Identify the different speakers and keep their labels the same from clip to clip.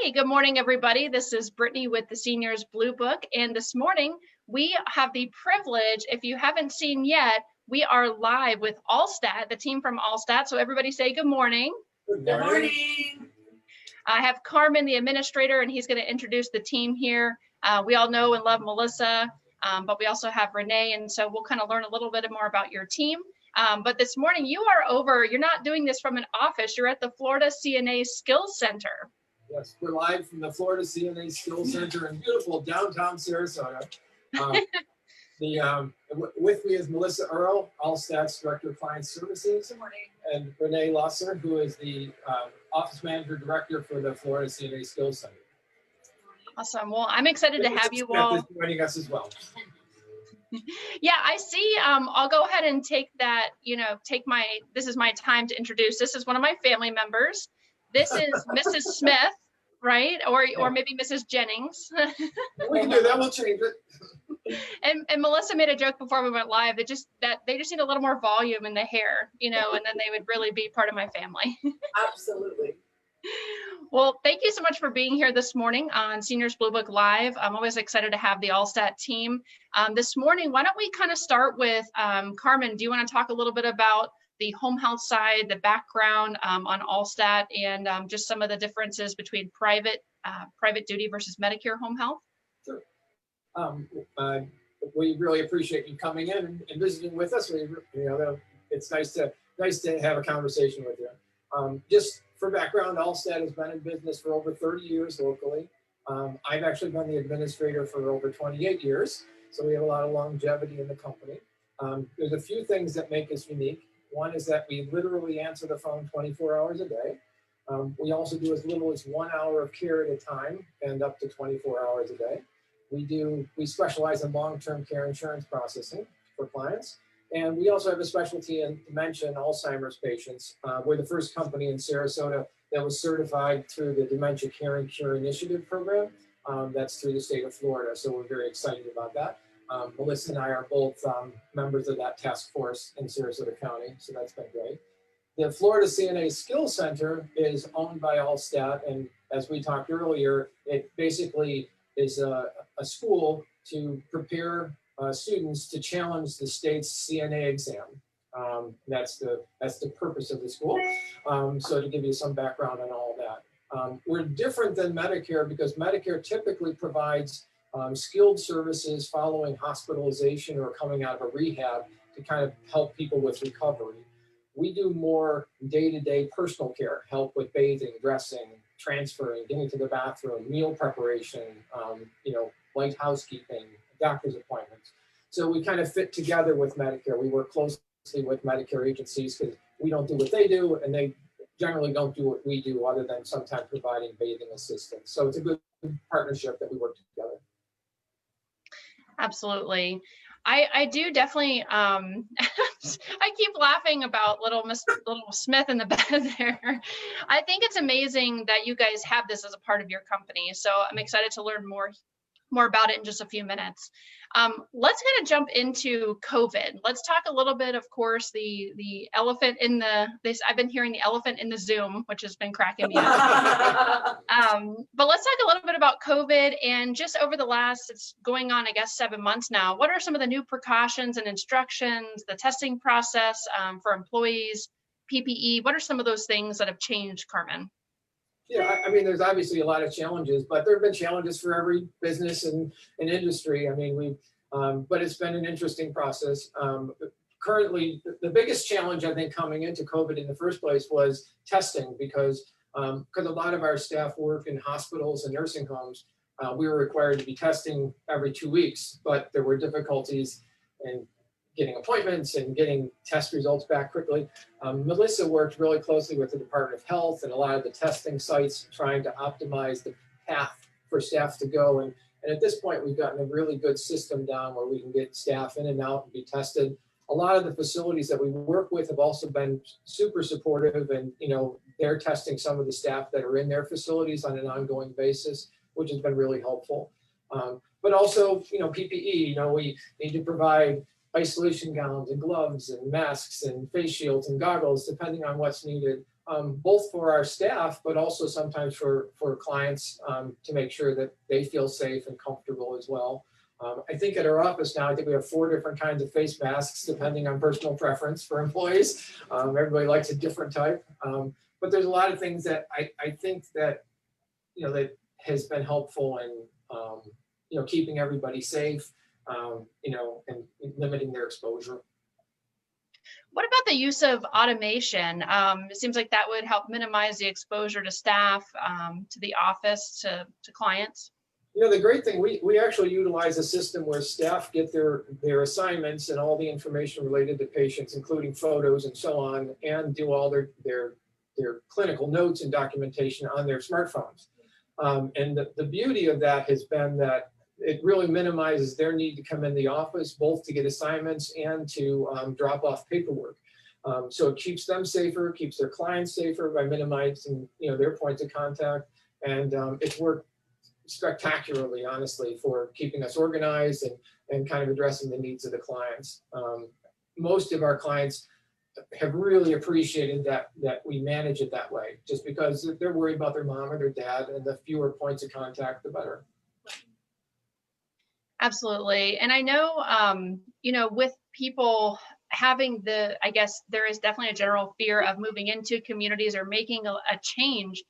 Speaker 1: Hey, good morning, everybody. This is Brittany with the Seniors Blue Book, and this morning we have the privilege, if you haven't seen yet, we are live with Allstat, the team from Allstat. So everybody say good morning.
Speaker 2: Good morning.
Speaker 1: I have Carmen, the administrator, and he's going to introduce the team here. We all know and love Melissa, but we also have Renee, and so we'll kind of learn a little bit more about your team. But this morning you're not doing this from an office, you're at the Florida CNA Skills Center.
Speaker 2: Yes, we're live from the Florida CNA Skills Center in beautiful downtown Sarasota. With me is Melissa Earl, Allstat's Director of Client Services. Good morning. And Renee Lusser, who is the Office Manager Director for the Florida CNA Skills Center.
Speaker 1: Awesome. Well, I'm excited to have you all.
Speaker 2: Joining us as well.
Speaker 1: Yeah, I see. I'll go ahead and take that, this is my time to introduce. This is one of my family members. This is Mrs. Smith, right? Or maybe Mrs. Jennings.
Speaker 2: We can do that. We'll change it.
Speaker 1: And Melissa made a joke before we went live that they just need a little more volume in the hair, and then they would really be part of my family.
Speaker 3: Absolutely.
Speaker 1: Well, thank you so much for being here this morning on Seniors Blue Book Live. I'm always excited to have the Allstat team. This morning, why don't we kind of start with Carmen? Do you want to talk a little bit about the home health side, the background on Allstat, and just some of the differences between private duty versus Medicare home health?
Speaker 2: Sure. We really appreciate you coming in and visiting with us. It's nice to have a conversation with you. Just for background, Allstat has been in business for over 30 years locally. I've actually been the administrator for over 28 years, so we have a lot of longevity in the company. There's a few things that make us unique. One is that we literally answer the phone 24 hours a day. We also do as little as 1 hour of care at a time and up to 24 hours a day. We specialize in long-term care insurance processing for clients. And we also have a specialty in dementia and Alzheimer's patients. We're the first company in Sarasota that was certified through the Dementia Care and Cure Initiative program. That's through the state of Florida. So we're very excited about that. Melissa and I are both members of that task force in Sarasota County, so that's been great. The Florida CNA Skills Center is owned by Allstat, and as we talked earlier, it basically is a school to prepare students to challenge the state's CNA exam. That's the purpose of the school. So to give you some background on all of that. We're different than Medicare because Medicare typically provides skilled services following hospitalization or coming out of a rehab to kind of help people with recovery. We do more day-to-day personal care, help with bathing, dressing, transferring, getting to the bathroom, meal preparation, light housekeeping, doctor's appointments. So we kind of fit together with Medicare. We work closely with Medicare agencies because we don't do what they do and they generally don't do what we do other than sometimes providing bathing assistance. So it's a good partnership that we work together.
Speaker 1: Absolutely. I do definitely, I keep laughing about little Smith in the bed there. I think it's amazing that you guys have this as a part of your company. So I'm excited to learn more about it in just a few minutes. Let's kind of jump into COVID. Let's talk a little bit, of course, the elephant in I've been hearing the elephant in the Zoom, which has been cracking me up. But let's talk a little bit about COVID and just over the last, it's going on, I guess, 7 months now. What are some of the new precautions and instructions, the testing process for employees, PPE? What are some of those things that have changed, Carmen?
Speaker 2: Yeah, I mean, there's obviously a lot of challenges, but there have been challenges for every business and industry. I mean, but it's been an interesting process. Currently, the biggest challenge, I think, coming into COVID in the first place was testing because a lot of our staff work in hospitals and nursing homes. We were required to be testing every 2 weeks, but there were difficulties in getting appointments and getting test results back quickly. Melissa worked really closely with the Department of Health and a lot of the testing sites trying to optimize the path for staff to go. And at this point, we've gotten a really good system down where we can get staff in and out and be tested. A lot of the facilities that we work with have also been super supportive and, they're testing some of the staff that are in their facilities on an ongoing basis, which has been really helpful. But also, PPE, we need to provide isolation gowns and gloves and masks and face shields and goggles, depending on what's needed. both for our staff, but also sometimes for clients to make sure that they feel safe and comfortable as well. I think at our office now, I think we have 4 different kinds of face masks, depending on personal preference for employees. Everybody likes a different type. But there's a lot of things that I think that, that has been helpful in, keeping everybody safe, and limiting their exposure.
Speaker 1: What about the use of automation? It seems like that would help minimize the exposure to staff, to the office, to clients.
Speaker 2: The great thing, we actually utilize a system where staff get their assignments and all the information related to patients, including photos and so on, and do all their clinical notes and documentation on their smartphones. And the beauty of that has been that it really minimizes their need to come in the office, both to get assignments and to drop off paperwork. So it keeps them safer, keeps their clients safer by minimizing their points of contact, and it's worked spectacularly, honestly, for keeping us organized and kind of addressing the needs of the clients. Most of our clients have really appreciated that we manage it that way, just because they're worried about their mom or their dad, and the fewer points of contact, the better.
Speaker 1: Absolutely. And I know, with people having I guess there is definitely a general fear of moving into communities or making a change,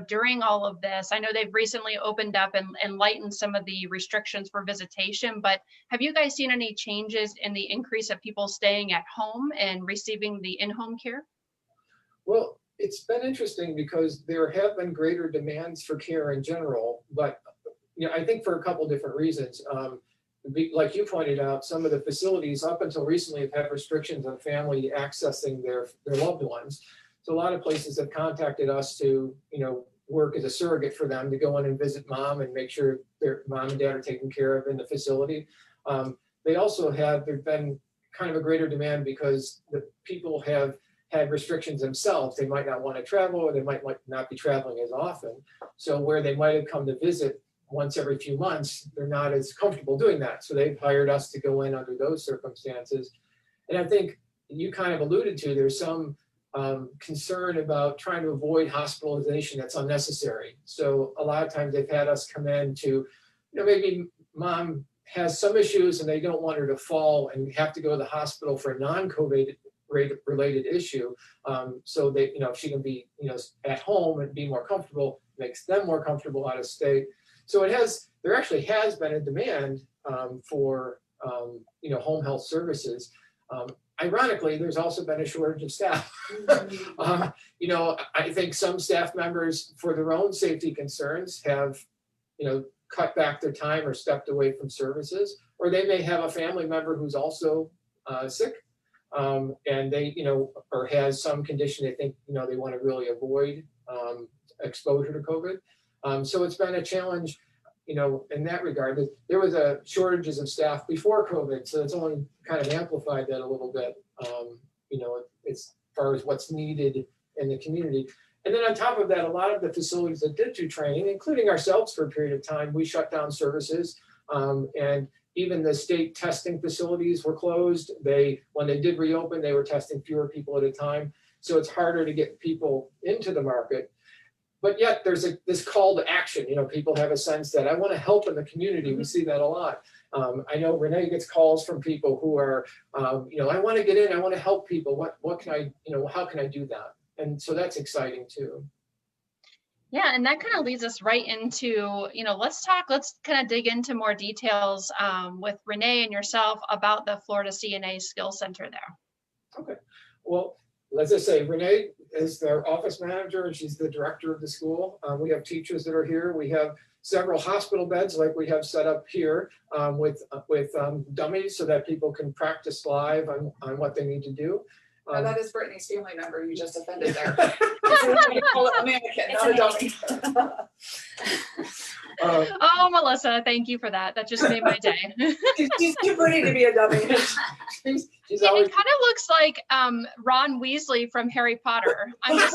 Speaker 1: during all of this. I know they've recently opened up and lightened some of the restrictions for visitation, but have you guys seen any changes in the increase of people staying at home and receiving the in-home care? Well,
Speaker 2: it's been interesting because there have been greater demands for care in general, but I think for a couple different reasons. Like you pointed out, some of the facilities up until recently have had restrictions on family accessing their loved ones. So a lot of places have contacted us to, work as a surrogate for them to go in and visit mom and make sure their mom and dad are taken care of in the facility. They also there's been kind of a greater demand because the people have had restrictions themselves. They might not want to travel, or they might not be traveling as often. So where they might have come to visit once every few months, they're not as comfortable doing that. So they've hired us to go in under those circumstances. And I think you kind of alluded to, there's some concern about trying to avoid hospitalization that's unnecessary. So a lot of times they've had us come in to, maybe mom has some issues and they don't want her to fall and have to go to the hospital for a non-COVID related issue. So they, if she can be, at home and be more comfortable, makes them more comfortable out of state. So there actually has been a demand for, home health services. Ironically, there's also been a shortage of staff. I think some staff members, for their own safety concerns, have, cut back their time or stepped away from services, or they may have a family member who's also sick, and they, or has some condition they think, they want to really avoid exposure to COVID. So it's been a challenge, in that regard. There was a shortages of staff before COVID, so it's only kind of amplified that a little bit, as far as what's needed in the community. And then on top of that, a lot of the facilities that did do training, including ourselves for a period of time, we shut down services, and even the state testing facilities were closed. When they did reopen, they were testing fewer people at a time. So it's harder to get people into the market. But yet there's this call to action. People have a sense that I want to help in the community. We see that a lot. I know Renee gets calls from people who are, I want to get in, I want to help people. What can I, how can I do that? And so that's exciting too.
Speaker 1: Yeah, and that kind of leads us right into, let's kind of dig into more details with Renee and yourself about the Florida CNA Skills Center there.
Speaker 2: Okay. Well, as I say, Renee is their office manager and she's the director of the school. We have teachers that are here. We have several hospital beds like we have set up here with dummies so that people can practice live on what they need to do.
Speaker 3: No, that is Brittany's family member you just offended there. You call it a mannequin, not a dummy.
Speaker 1: Oh, Melissa, thank you for that. That just made my day.
Speaker 3: She's too pretty to be a dummy.
Speaker 2: She's always...
Speaker 1: It kind of looks like Ron Weasley from Harry Potter. I'm just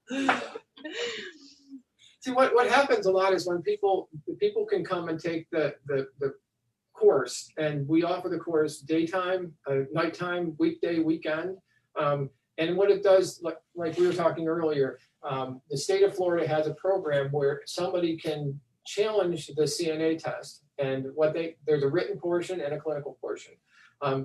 Speaker 1: saying.
Speaker 2: See, what happens a lot is when people can come and take the course, and we offer the course daytime, nighttime, weekday, weekend. And what it does, like we were talking earlier, the state of Florida has a program where somebody can challenge the CNA test, and there's a written portion and a clinical portion.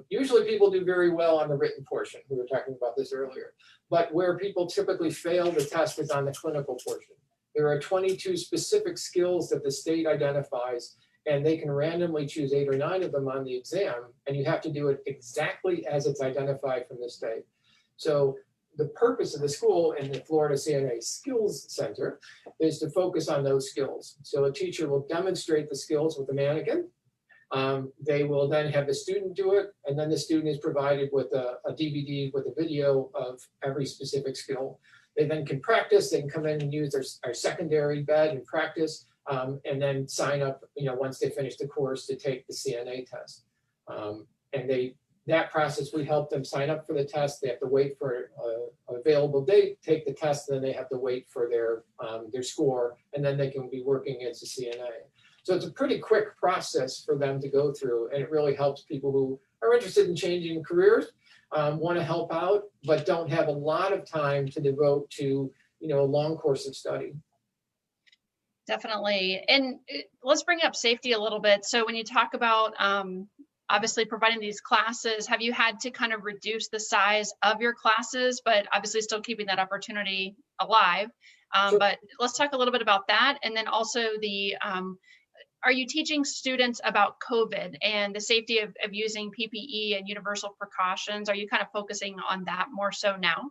Speaker 2: Usually people do very well on the written portion. We were talking about this earlier, but where people typically fail the test is on the clinical portion. There are 22 specific skills that the state identifies, and they can randomly choose 8 or 9 of them on the exam, and you have to do it exactly as it's identified from the state. So the purpose of the school in the Florida CNA Skills Center is to focus on those skills. So a teacher will demonstrate the skills with the mannequin. They will then have the student do it, and then the student is provided with a DVD with a video of every specific skill. They then can practice. They can come in and use our secondary bed and practice, and then sign up, once they finish the course, to take the CNA test. And that process, we help them sign up for the test. They have to wait for an available date, take the test, and then they have to wait for their score, and then they can be working as a CNA. So it's a pretty quick process for them to go through, and it really helps people who are interested in changing careers, want to help out, but don't have a lot of time to devote to, a long course of study.
Speaker 1: Definitely. And let's bring up safety a little bit. So when you talk about obviously providing these classes, have you had to kind of reduce the size of your classes, but obviously still keeping that opportunity alive?
Speaker 2: Sure.
Speaker 1: But let's talk a little bit about that. And then also are you teaching students about COVID and the safety of using PPE and universal precautions? Are you kind of focusing on that more so now?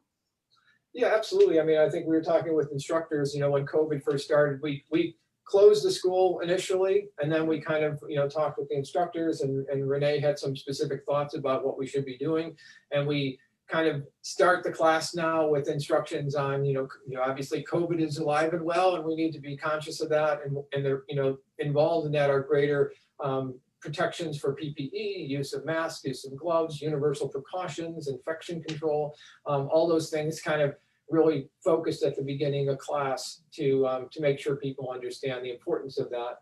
Speaker 2: Yeah, absolutely. I mean, I think we were talking with instructors, when COVID first started, we closed the school initially, and then we kind of, talked with the instructors, and Renee had some specific thoughts about what we should be doing. And we kind of start the class now with instructions on, obviously COVID is alive and well, and we need to be conscious of that. And they're, involved in that are greater protections for PPE, use of masks, use of gloves, universal precautions, infection control, all those things kind of really focused at the beginning of class to make sure people understand the importance of that.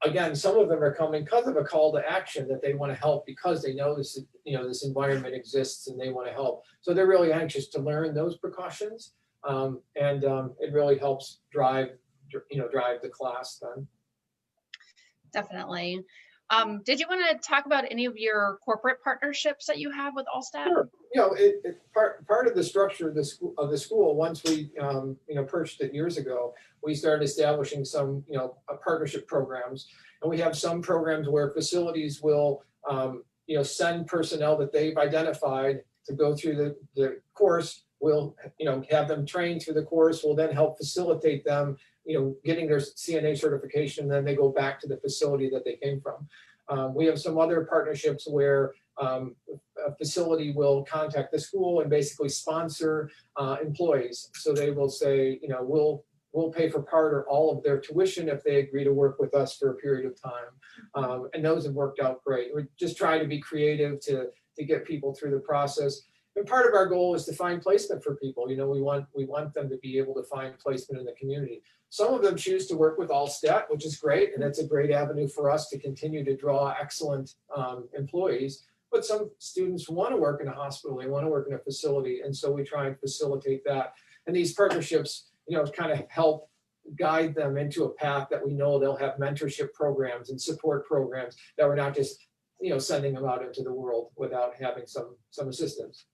Speaker 2: Again, some of them are coming because of a call to action that they want to help because they know this, this environment exists and they want to help. So they're really anxious to learn those precautions, and it really helps drive the class then.
Speaker 1: Definitely. Did you want to talk about any of your corporate partnerships that you have with Allstat?
Speaker 2: Sure. Part of the structure of the school, once we purchased it years ago, we started establishing some partnership programs, and we have some programs where facilities will send personnel that they've identified to go through the course. We'll have them trained through the course. We'll then help facilitate them getting their CNA certification, then they go back to the facility that they came from. We have some other partnerships where a facility will contact the school and basically sponsor employees. So they will say, we'll pay for part or all of their tuition if they agree to work with us for a period of time. And those have worked out great. We just try to be creative to get people through the process. And part of our goal is to find placement for people. We want them to be able to find placement in the community. Some of them choose to work with Allstat, which is great, and that's a great avenue for us to continue to draw excellent employees. But some students want to work in a hospital, they want to work in a facility, and so we try and facilitate that. And these partnerships, kind of help guide them into a path that we know they'll have mentorship programs and support programs that we're not just sending them out into the world without having some assistance.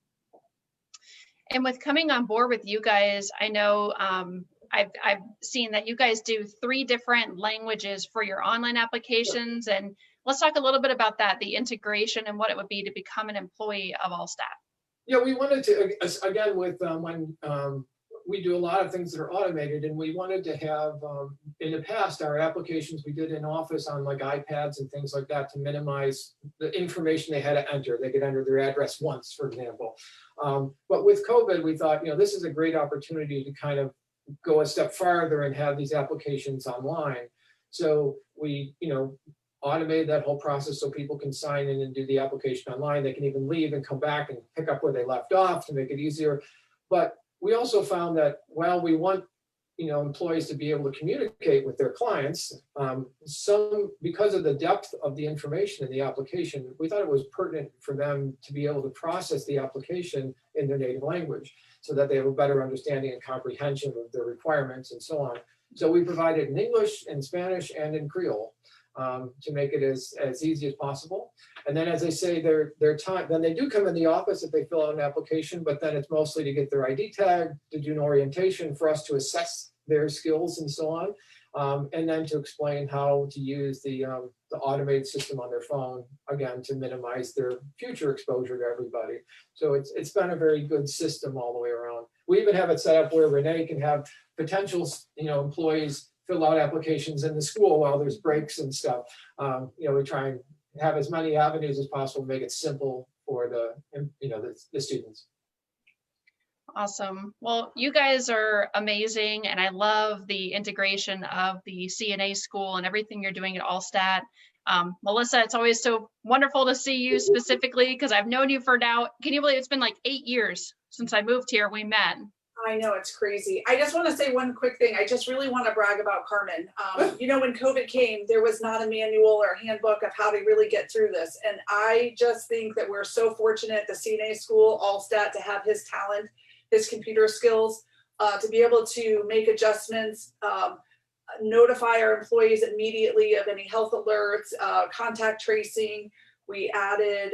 Speaker 1: And with coming on board with you guys, I know I've seen that you guys do 3 different languages for your online applications. And let's talk a little bit about that, the integration and what it would be to become an employee of Allstat.
Speaker 2: Yeah, we wanted to, again, with when we do a lot of things that are automated, and we wanted to have, in the past, our applications we did in office on like iPads and things like that to minimize the information they had to enter. They could enter their address once, for example. But with COVID, we thought, this is a great opportunity to kind of go a step farther and have these applications online. So we, automated that whole process so people can sign in and do the application online. They can even leave and come back and pick up where they left off to make it easier. But we also found that while we want employees to be able to communicate with their clients. Because of the depth of the information in the application, we thought it was pertinent for them to be able to process the application in their native language so that they have a better understanding and comprehension of their requirements and so on. So we provided in English, in Spanish, and in Creole to make it as easy as possible. And then, as I say, their time, then they do come in the office if they fill out an application, but then it's mostly to get their ID tag, to do an orientation for us to assess their skills and so on, and then to explain how to use the automated system on their phone, again, to minimize their future exposure to everybody. So it's been a very good system all the way around. We even have it set up where Renee can have potential, employees fill out applications in the school while there's breaks and stuff. We try and have as many avenues as possible to make it simple for the students.
Speaker 1: Awesome. Well, you guys are amazing, and I love the integration of the CNA school and everything you're doing at Allstat. Melissa, it's always so wonderful to see you specifically because I've known you for now. Can you believe it's been like 8 years since I moved here? We met.
Speaker 3: I know, it's crazy. I just want to say one quick thing. I just really want to brag about Carmen. When COVID came, there was not a manual or handbook of how to really get through this. And I just think that we're so fortunate at the CNA school, Allstat, to have his talent, his computer skills, to be able to make adjustments, notify our employees immediately of any health alerts, contact tracing. We added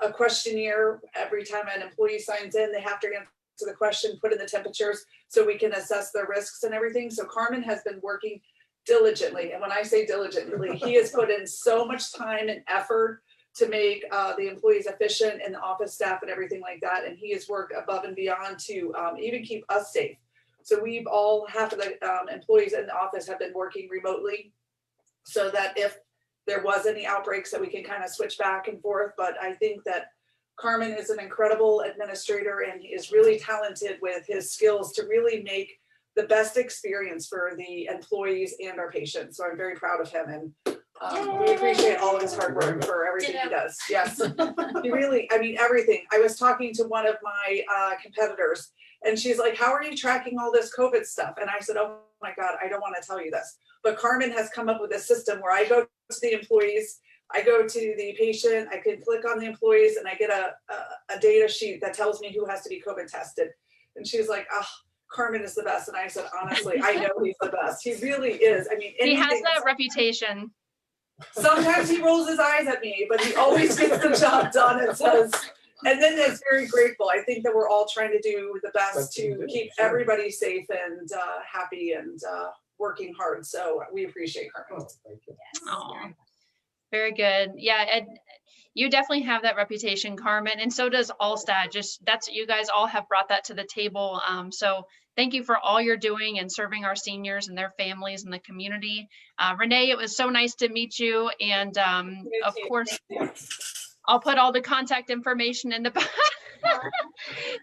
Speaker 3: a questionnaire. Every time an employee signs in, they have to answer the question, put in the temperatures so we can assess their risks and everything. So Carmen has been working diligently. And when I say diligently, he has put in so much time and effort to make the employees efficient and the office staff and everything like that. And he has worked above and beyond to even keep us safe. So we've half of the employees in the office have been working remotely so that if there was any outbreaks that we can kind of switch back and forth. But I think that Carmen is an incredible administrator and he is really talented with his skills to really make the best experience for the employees and our patients. So I'm very proud of him, and we appreciate all of his hard work for everything he does. Yes, he really, everything. I was talking to one of my competitors and she's like, how are you tracking all this COVID stuff? And I said, oh my God, I don't want to tell you this, but Carmen has come up with a system where I go to the employees, I go to the patient, I can click on the employees and I get a data sheet that tells me who has to be COVID tested. And she's like, oh, Carmen is the best. And I said, honestly, I know he's the best. He really is.
Speaker 1: He has that reputation.
Speaker 3: Sometimes he rolls his eyes at me, but he always gets the job done and says, and then it's very grateful. I think that we're all trying to do the best to keep everybody safe and happy and working hard. So we appreciate Carmen.
Speaker 2: Thank you.
Speaker 1: Yes. Very good. Yeah, Ed, you definitely have that reputation, Carmen, and so does Allstat. That's you guys all have brought that to the table. So thank you for all you're doing and serving our seniors and their families and the community. Renee, it was so nice to meet you, and of course, I'll put all the contact information in the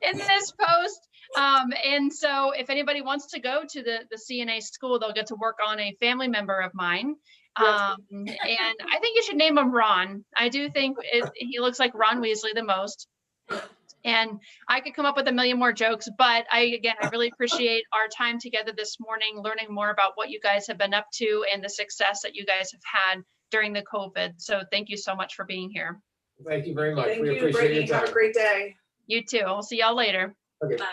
Speaker 1: in this post. And so if anybody wants to go to the CNA school, they'll get to work on a family member of mine. And I think you should name him Ron. I do think he looks like Ron Weasley the most. And I could come up with a million more jokes, but I really appreciate our time together this morning, learning more about what you guys have been up to and the success that you guys have had during the COVID. So thank you so much for being here.
Speaker 2: Thank you very much.
Speaker 3: Thank
Speaker 2: We
Speaker 3: you,
Speaker 2: appreciate
Speaker 3: Brittany.
Speaker 2: your time.
Speaker 3: Have a great day.
Speaker 1: You too. I'll see y'all later.
Speaker 2: Okay.
Speaker 3: Bye.